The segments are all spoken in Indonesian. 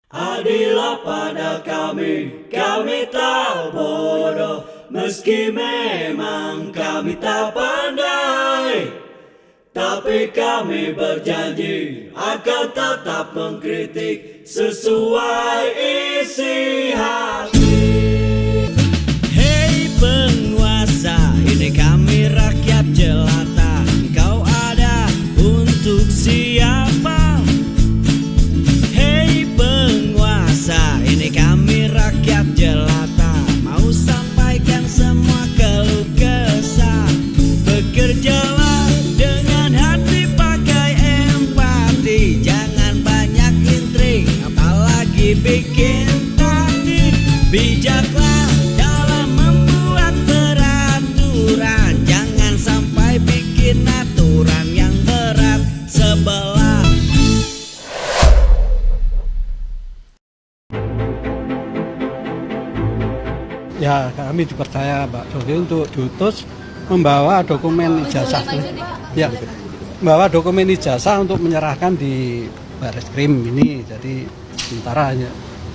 Adilah pada kami tak bodoh, meski memang kami tak pandai. Tapi kami berjanji akan tetap mengkritik sesuai isi hati. Hei penguasa, ini kami rakyat jelata. Engkau ada untuk siapa? Hei penguasa, ini kami rakyat jelata. Mau sampaikan semua keluh kesah. Bekerjalah dengan hati, pakai empati. Jangan banyak intrik, apalagi bikin taktik. Bijaklah dalam membuat peraturan. Jangan sampai bikin aturan yang berat sebelah. Ya, kami dipercaya Pak Jokowi untuk diutus membawa dokumen ijazah. Ya, membawa dokumen ijazah untuk menyerahkan di Bareskrim ini. Jadi sementara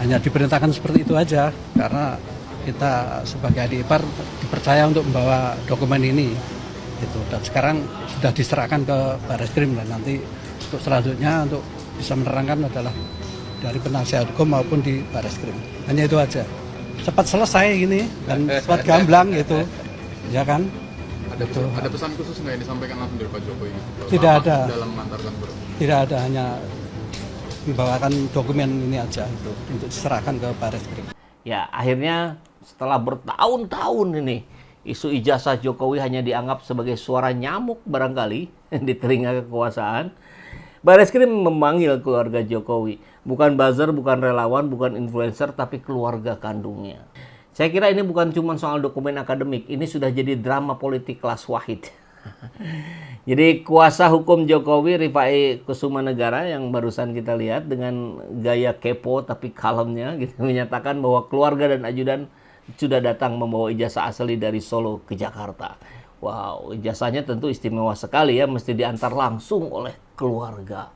hanya diperintahkan seperti itu aja, karena kita sebagai adik ipar dipercaya untuk membawa dokumen ini. Gitu. Dan sekarang sudah diserahkan ke Bareskrim, dan nanti untuk selanjutnya untuk bisa menerangkan adalah dari penasihat hukum maupun di Bareskrim. Hanya itu aja. Cepat selesai ini dan cepat gamblang gitu, ya kan? Ada pesan khusus nggak yang disampaikan langsung dari Pak Jokowi? Tidak ada. Dalam mengantarkan Tidak ada, hanya membawakan dokumen ini aja itu untuk diserahkan ke Bareskrim. Ya, akhirnya setelah bertahun-tahun ini isu ijazah Jokowi hanya dianggap sebagai suara nyamuk barangkali di telinga kekuasaan. Bareskrim memanggil keluarga Jokowi, bukan buzzer, bukan relawan, bukan influencer, tapi keluarga kandungnya. Saya kira ini bukan cuma soal dokumen akademik, ini sudah jadi drama politik kelas Wahid. Jadi kuasa hukum Jokowi, Rifai Kusumanegara, yang barusan kita lihat dengan gaya kepo tapi kalemnya, gitu, menyatakan bahwa keluarga dan ajudan sudah datang membawa ijazah asli dari Solo ke Jakarta. Wow, ijazahnya tentu istimewa sekali ya, mesti diantar langsung oleh keluarga.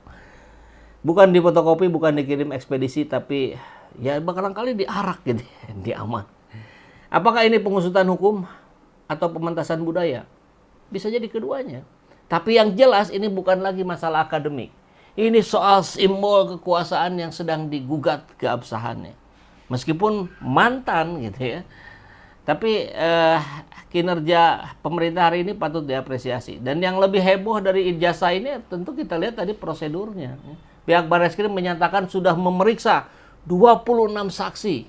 Bukan difotokopi, bukan dikirim ekspedisi, tapi ya barangkali diarak gitu, diaman. Apakah ini pengusutan hukum atau pementasan budaya? Bisa jadi keduanya. Tapi yang jelas ini bukan lagi masalah akademik. Ini soal simbol kekuasaan yang sedang digugat keabsahannya. Meskipun mantan gitu ya. Tapi kinerja pemerintah hari ini patut diapresiasi. Dan yang lebih heboh dari ijazah ini tentu kita lihat tadi prosedurnya. Pihak Bareskrim menyatakan sudah memeriksa 26 saksi,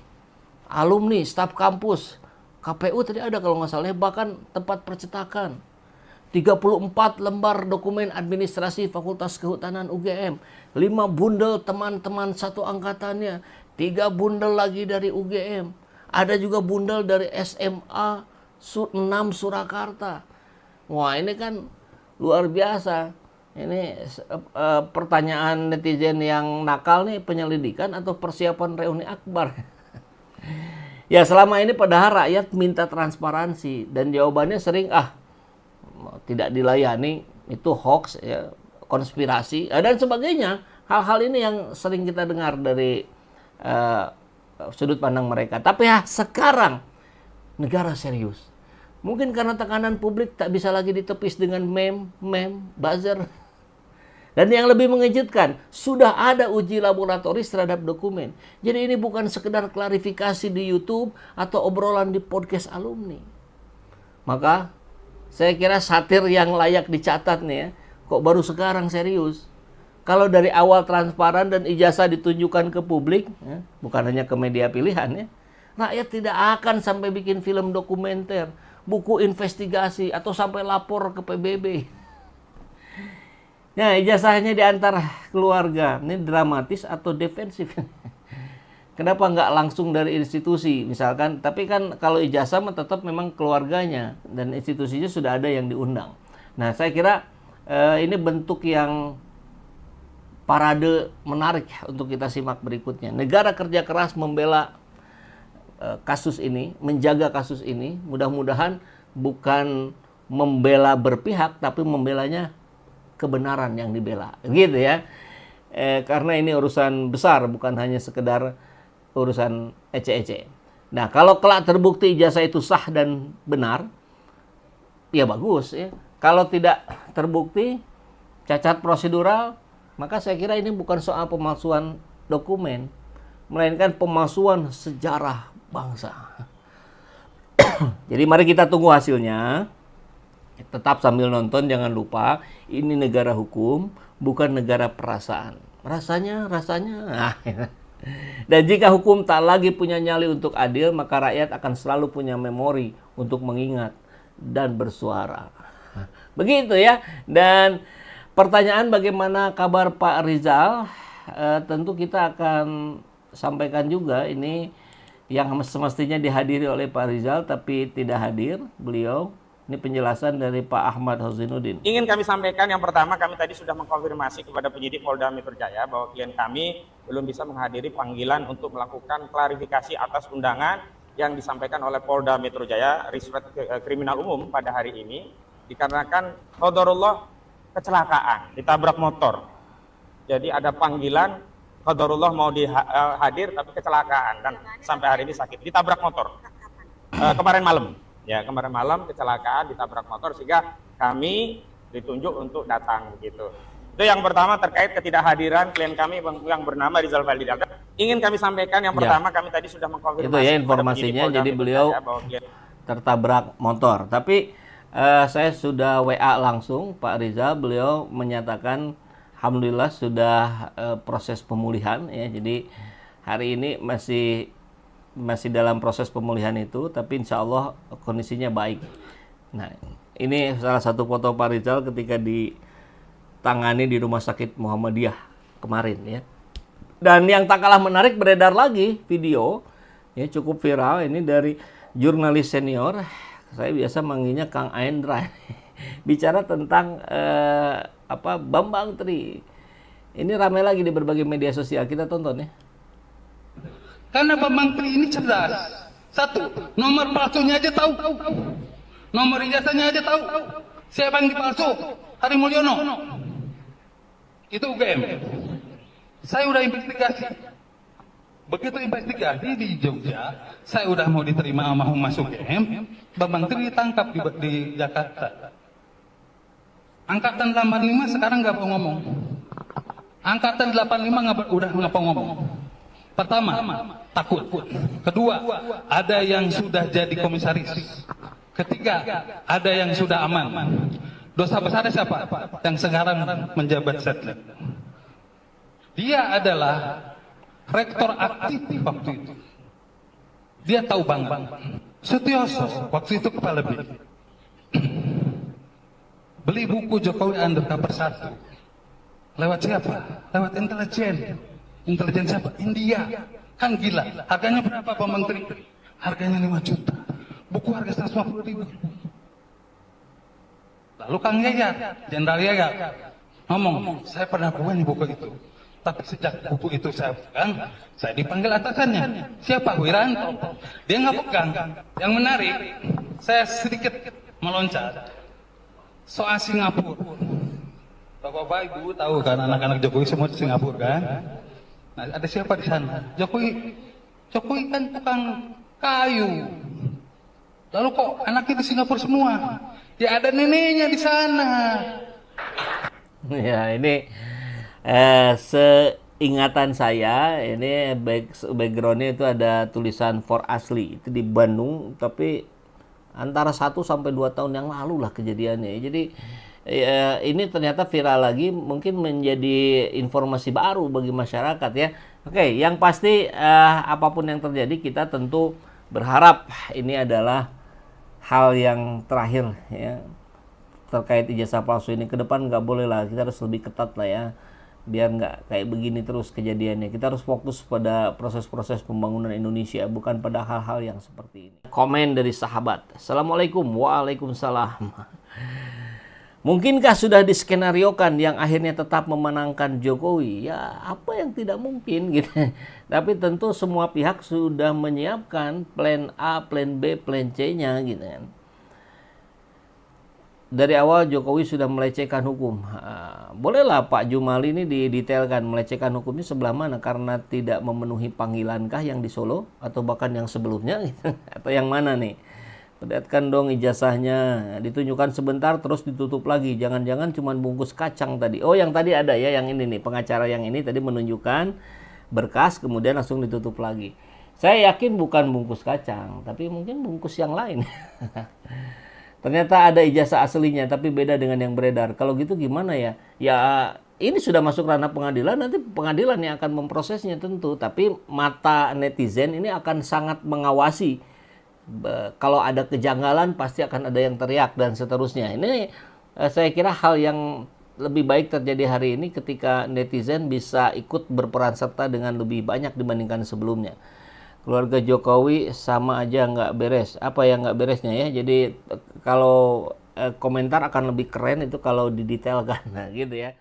alumni, staf kampus, KPU tadi ada kalau nggak salah, bahkan tempat percetakan. 34 lembar dokumen administrasi Fakultas Kehutanan UGM, 5 bundel teman-teman satu angkatannya, 3 bundel lagi dari UGM. Ada juga bundel dari SMA 6 Surakarta. Wah, ini kan luar biasa. Ini pertanyaan netizen yang nakal nih, penyelidikan atau persiapan reuni akbar? Ya, selama ini padahal rakyat minta transparansi dan jawabannya sering tidak dilayani, itu hoax ya, konspirasi dan sebagainya. Hal-hal ini yang sering kita dengar dari sudut pandang mereka. Tapi sekarang negara serius. Mungkin karena tekanan publik tak bisa lagi ditepis dengan meme, buzzer. Dan yang lebih mengejutkan, sudah ada uji laboratoris terhadap dokumen. Jadi ini bukan sekedar klarifikasi di YouTube atau obrolan di podcast alumni. Maka saya kira satir yang layak dicatat nih ya. Kok baru sekarang serius? Kalau dari awal transparan dan ijazah ditunjukkan ke publik, ya, bukan hanya ke media pilihan ya, rakyat tidak akan sampai bikin film dokumenter, buku investigasi, atau sampai lapor ke PBB. Ya, ijazahnya diantar keluarga. Ini dramatis atau defensif? Kenapa nggak langsung dari institusi misalkan? Tapi kan kalau ijazah tetap memang keluarganya dan institusinya sudah ada yang diundang. Nah, saya kira ini bentuk yang parade menarik untuk kita simak berikutnya. Negara kerja keras membela kasus ini, menjaga kasus ini. Mudah-mudahan bukan membela berpihak, tapi membelanya kebenaran yang dibela, gitu ya. karena ini urusan besar, bukan hanya sekedar urusan ece-ece. Nah, kalau kelak terbukti ijazah itu sah dan benar, ya bagus ya. Kalau tidak terbukti cacat prosedural, maka saya kira ini bukan soal pemalsuan dokumen, melainkan pemalsuan sejarah bangsa. Jadi mari kita tunggu hasilnya. Tetap sambil nonton, jangan lupa ini negara hukum, bukan negara perasaan. Rasanya. Nah, dan jika hukum tak lagi punya nyali untuk adil, maka rakyat akan selalu punya memori untuk mengingat dan bersuara. Begitu ya. Dan pertanyaan bagaimana kabar Pak Rizal, tentu kita akan sampaikan juga ini yang semestinya dihadiri oleh Pak Rizal tapi tidak hadir beliau. Ini penjelasan dari Pak Ahmad Husainuddin. Ingin kami sampaikan yang pertama, kami tadi sudah mengkonfirmasi kepada penyidik Polda Metro Jaya bahwa klien kami belum bisa menghadiri panggilan untuk melakukan klarifikasi atas undangan yang disampaikan oleh Polda Metro Jaya Riswet Kriminal Umum pada hari ini dikarenakan qadarullah kecelakaan, ditabrak motor. Jadi ada panggilan qadarullah mau hadir tapi kecelakaan dan sampai hari ini sakit, ditabrak motor. Kemarin malam. Ya, kemarin malam kecelakaan, ditabrak motor sehingga kami ditunjuk untuk datang begitu. Itu yang pertama terkait ketidakhadiran klien kami yang bernama Rizal Valdi. Ingin kami sampaikan yang pertama, kami tadi sudah mengkonfirmasi. Itu ya informasinya, jadi beliau tertabrak motor. Tapi saya sudah WA langsung Pak Rizal, beliau menyatakan alhamdulillah sudah proses pemulihan ya. Jadi hari ini masih dalam proses pemulihan itu, tapi insya Allah kondisinya baik. Nah, ini salah satu foto Pak Rizal ketika ditangani di Rumah Sakit Muhammadiyah kemarin ya. Dan yang tak kalah menarik, beredar lagi video ya, cukup viral ini dari jurnalis senior, saya biasa manggilnya Kang Aendra, bicara tentang Bambang Tri. Ini ramai lagi di berbagai media sosial, kita tonton ya. Karena Bambang Tri ini cerdas. Satu, nomor palsunya aja tahu. Nomor ijazahnya aja tahu. Siapa yang dipalsu? Hari Mulyono. Itu UGM. Saya udah investigasi. Begitu investigasi di Jogja, saya udah mau diterima sama Humas UGM, Bambang Tri ditangkap di Jakarta. Angkatan 85 sekarang nggak mau ngomong. Angkatan 85 udah nggak mau ngomong. Pertama, takut. Kedua, ada yang sudah jadi komisaris. Ketiga, ada yang sudah aman. Dosa besarnya siapa? Yang sekarang menjabat setlet. Dia adalah rektor aktif waktu itu. Dia tahu banget. Sutioso waktu itu kepala BIN. Beli buku Jokowi Undercover 1. Lewat siapa? Lewat intelijen. Intelijen siapa? India. Kan gila. Harganya berapa Pak Menteri? Harganya 5 juta. Buku harga 150.000. Lalu Kang Yayat, Jenderal Yayat, ngomong, saya pernah bawa nih buku itu. Tapi sejak buku itu saya pegang, saya dipanggil atasannya. Siapa? Wiranto. Dia nggak pegang. Yang menarik, saya sedikit meloncat. Soal Singapura. Bapak-bapak, Ibu tahu kan anak-anak Jokowi semua di Singapura kan? Nah, ada siapa di sana? Jokowi kan tukang kayu. Lalu kok anaknya di Singapura semua? Ya ada neneknya di sana. Ya ini seingatan saya, ini backgroundnya itu ada tulisan For Asli, itu di Bandung, tapi antara 1 sampai 2 tahun yang lalu lah kejadiannya. Jadi ini ternyata viral lagi, mungkin menjadi informasi baru bagi masyarakat ya. Oke, yang pasti apapun yang terjadi, kita tentu berharap ini adalah hal yang terakhir ya, terkait ijazah palsu ini. Ke depan nggak boleh lah, kita harus lebih ketat lah ya, biar nggak kayak begini terus kejadiannya. Kita harus fokus pada proses-proses pembangunan Indonesia, bukan pada hal-hal yang seperti ini. Komen dari sahabat. Assalamualaikum. Waalaikumsalam. Mungkinkah sudah diskenariokan yang akhirnya tetap memenangkan Jokowi? Ya, apa yang tidak mungkin gitu. Tapi tentu semua pihak sudah menyiapkan plan A, plan B, plan C-nya gitu kan. dari awal Jokowi sudah melecehkan hukum. Bolehlah Pak Jumali ini didetailkan melecehkan hukumnya sebelah mana, karena tidak memenuhi panggilankah yang di Solo atau bahkan yang sebelumnya gitu. Atau yang mana nih? Perlihatkan dong ijazahnya, ditunjukkan sebentar terus ditutup lagi. Jangan-jangan cuma bungkus kacang tadi. Oh, yang tadi ada ya, yang ini nih, pengacara yang ini tadi menunjukkan berkas kemudian langsung ditutup lagi. Saya yakin bukan bungkus kacang, tapi mungkin bungkus yang lain. Ternyata ada ijazah aslinya, tapi beda dengan yang beredar. Kalau gitu gimana ya? Ya ini sudah masuk ranah pengadilan, nanti pengadilan yang akan memprosesnya tentu. Tapi mata netizen ini akan sangat mengawasi. Kalau ada kejanggalan pasti akan ada yang teriak dan seterusnya. Ini saya kira hal yang lebih baik terjadi hari ini ketika netizen bisa ikut berperan serta dengan lebih banyak dibandingkan sebelumnya. Keluarga Jokowi sama aja nggak beres. Apa yang nggak beresnya ya? Jadi kalau komentar akan lebih keren itu kalau didetailkan, nah, gitu ya.